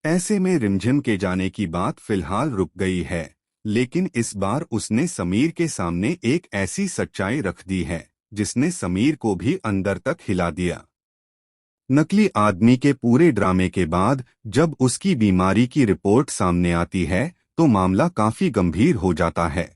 ऐसे में रिमझिम के जाने की बात फिलहाल रुक गई है, लेकिन इस बार उसने समीर के सामने एक ऐसी सच्चाई रख दी है जिसने समीर को भी अंदर तक हिला दिया। नकली आदमी के पूरे ड्रामे के बाद जब उसकी बीमारी की रिपोर्ट सामने आती है तो मामला काफी गंभीर हो जाता है।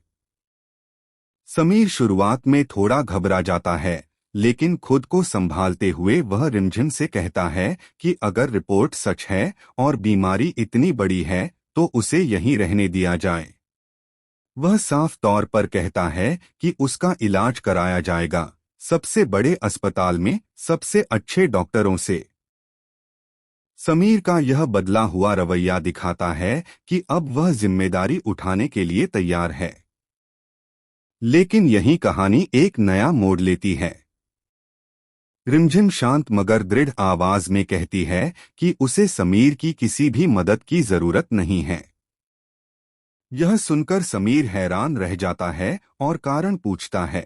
समीर शुरुआत में थोड़ा घबरा जाता है, लेकिन खुद को संभालते हुए वह रिमझिम से कहता है कि अगर रिपोर्ट सच है और बीमारी इतनी बड़ी है तो उसे यहीं रहने दिया जाए। वह साफ तौर पर कहता है कि उसका इलाज कराया जाएगा, सबसे बड़े अस्पताल में सबसे अच्छे डॉक्टरों से। समीर का यह बदला हुआ रवैया दिखाता है कि अब वह जिम्मेदारी उठाने के लिए तैयार है। लेकिन यही कहानी एक नया मोड़ लेती है। रिमझिम शांत मगर दृढ़ आवाज में कहती है कि उसे समीर की किसी भी मदद की जरूरत नहीं है। यह सुनकर समीर हैरान रह जाता है और कारण पूछता है।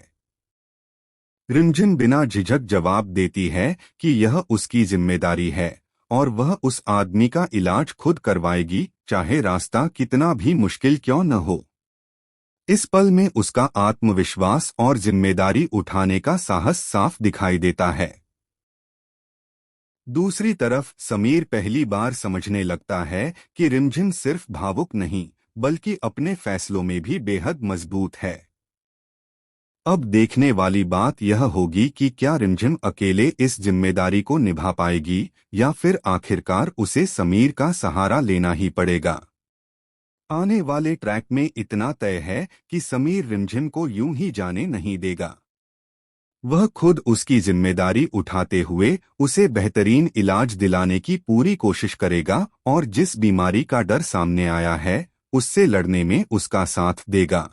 रिमझिम बिना झिझक जवाब देती है कि यह उसकी जिम्मेदारी है और वह उस आदमी का इलाज खुद करवाएगी, चाहे रास्ता कितना भी मुश्किल क्यों न हो। इस पल में उसका आत्मविश्वास और जिम्मेदारी उठाने का साहस साफ दिखाई देता है। दूसरी तरफ समीर पहली बार समझने लगता है कि रिमझिम सिर्फ भावुक नहीं बल्कि अपने फैसलों में भी बेहद मजबूत है। अब देखने वाली बात यह होगी कि क्या रिमझिम अकेले इस जिम्मेदारी को निभा पाएगी या फिर आखिरकार उसे समीर का सहारा लेना ही पड़ेगा। आने वाले ट्रैक में इतना तय है कि समीर रिमझिम को यूं ही जाने नहीं देगा। वह खुद उसकी जिम्मेदारी उठाते हुए उसे बेहतरीन इलाज दिलाने की पूरी कोशिश करेगा और जिस बीमारी का डर सामने आया है उससे लड़ने में उसका साथ देगा।